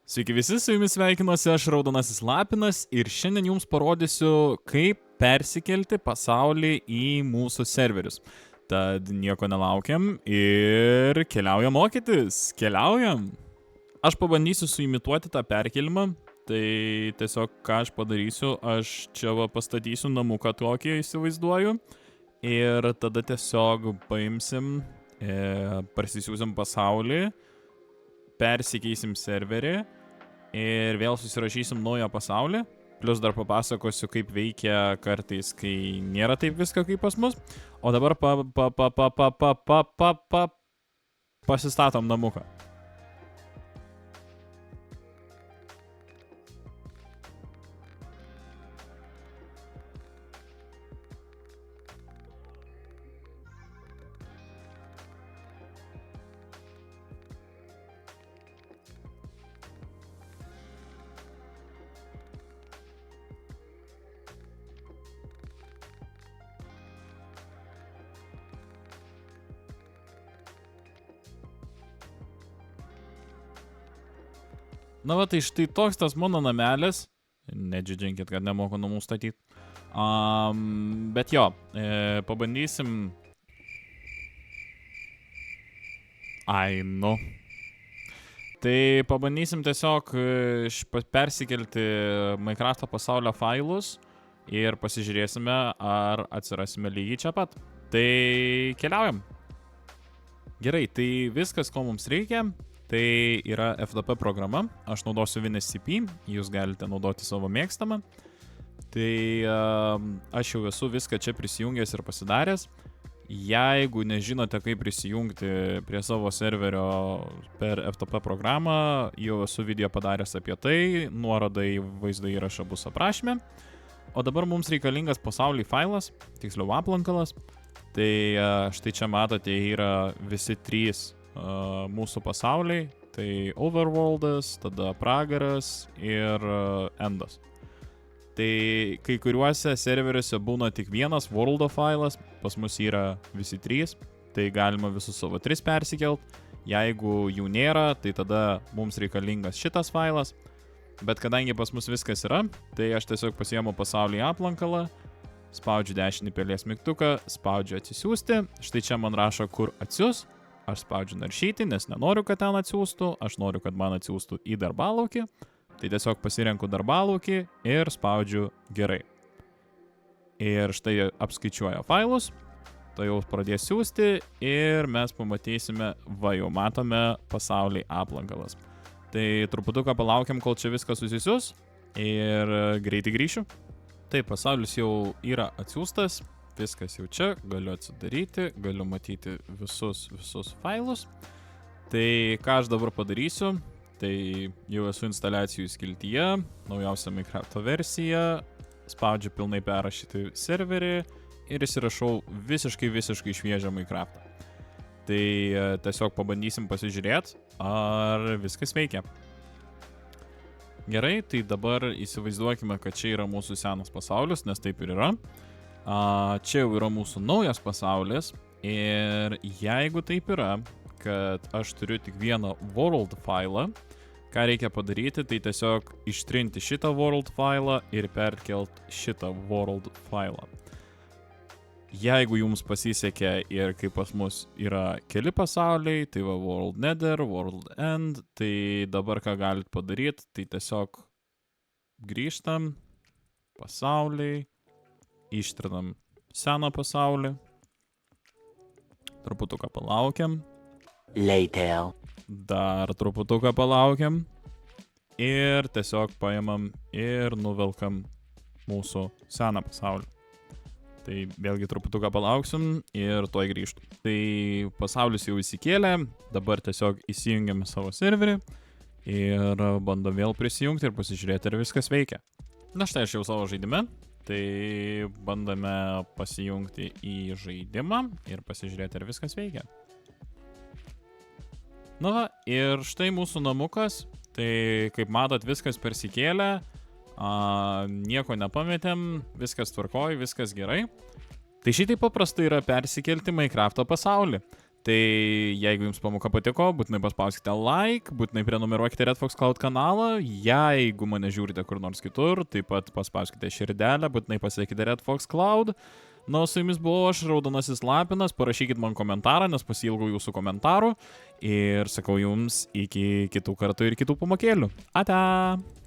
Sveiki visi, su jumis sveikinuosi aš Raudonasis Lapinas ir šiandien jums parodysiu, kaip persikelti pasaulį į mūsų serverius. Tad nieko nelaukiam ir keliaujam mokytis, keliaujam. Aš pabandysiu suimituoti tą perkelimą, tai tiesiog ką aš padarysiu, aš čia pastatysiu namuką tokį įsivaizduoju ir tada tiesiog paimsim, parsisiųsim pasaulį, persikeisim serverį ir vėl susirašysim naują pasaulį. Plius dar papasakosiu, kaip veikia kartais, kai nėra taip viską kaip pas mus. O dabar pasistatom namuką. Na va, tai štai toks tas mano namelis. Nedžiadžinkit, kad nemoku namų statyti. Bet jo, pabandysim. Nu. Tai pabandysim tiesiog persikelti Minecraft'o pasaulio failus ir pasižiūrėsime, ar atsirasime lygiai čia pat. Tai keliaujam. Gerai, tai viskas, ko mums reikia. Tai yra FTP programa, aš naudosiu WinSCP, jūs galite naudoti savo mėgstamą. Tai aš jau esu viską čia prisijungęs ir pasidaręs. Jeigu nežinote, kaip prisijungti prie savo serverio per FTP programą, jau esu video padaręs apie tai, nuoroda į vaizdo įrašą bus aprašyme. O dabar mums reikalingas pasauliai failas, tiksliau aplankalas. Tai štai čia matote yra visi trys mūsų pasauliai, tai Overworldas, tada Pragaras ir Endas. Tai kai kuriuose serveriuose būna tik vienas Worldo failas, pas mus yra visi trys, tai galima visus savo tris persikelt. Jeigu jų nėra, tai tada mums reikalingas šitas failas, bet kadangi pas mus viskas yra, tai aš tiesiog pasiemu pasaulį aplankalą, spaudžiu dešinį pelės mygtuką, spaudžiu atsisiųsti, štai čia man rašo, kur atsiųs. Aš spaudžiu naršyti, nes nenoriu, kad ten atsiųstų, aš noriu, kad man atsiųstų į darbalaukį, tai tiesiog pasirenku darbalaukį ir spaudžiu gerai. Ir štai apskaičiuoja failus, tai jau pradės siųsti ir mes pamatysime, jau matome pasaulį aplankalas. Tai truputuką palaukiam, kol čia viskas susisius ir greitai grįšiu. Taip, pasaulis jau yra atsiųstas. Viskas jau čia, galiu atsidaryti, galiu matyti visus failus. Tai ką aš dabar padarysiu, tai jau esu instaliacijų skiltyje, naujausia Minecraft'o versija, spaudžiu pilnai perrašyti serverį ir įsirašau visiškai šviežią Minecraft'ą. Tai tiesiog pabandysim pasižiūrėti, ar viskas veikia. Gerai, tai dabar įsivaizduokime, kad čia yra mūsų senas pasaulis, nes taip ir yra. Čia jau yra mūsų naujas pasaulis ir jeigu taip yra, kad aš turiu tik vieną world failą, ką reikia padaryti, tai tiesiog ištrinti šitą world failą ir perkelt šitą world failą. Jeigu jums pasisekė ir kaip pas mus yra keli pasauliai, tai va world nether, world end, tai dabar ką galit padaryti, tai tiesiog grįžtam, pasauliai, ištrinam seną pasaulį, truputuką palaukiam, Later. dar truputuką palaukiam ir tiesiog paimam ir nuvelkam mūsų seną pasaulį. Tai vėlgi truputuką palauksim ir tuoj grįžtų. Tai pasaulis jau įsikėlė, dabar tiesiog įsijungiame savo serverį ir bandom vėl prisijungti ir pasižiūrėti, ar viskas veikia. Na štai aš jau savo žaidime. Tai bandome pasijungti į žaidimą ir pasižiūrėti, ar viskas veikia. Na va, ir štai mūsų namukas. Tai kaip matot, viskas persikėlė, nieko nepametėm, viskas tvarkoj, viskas gerai. Tai šitai paprastai yra persikelti Minecraft'o pasaulį. Tai jeigu jums pamoka patiko, būtinai paspauskite like, būtinai prenumeruokite Red Fox Cloud kanalą, jeigu mane žiūrite kur nors kitur, taip pat paspauskite širdelę, būtinai pasiekite Red Fox Cloud. Na, su jumis buvau aš, Raudonasis Lapinas, parašykit man komentarą, nes pasiilgau jūsų komentarų ir sakau jums iki kitų kartų ir kitų pamokėlių. Ate!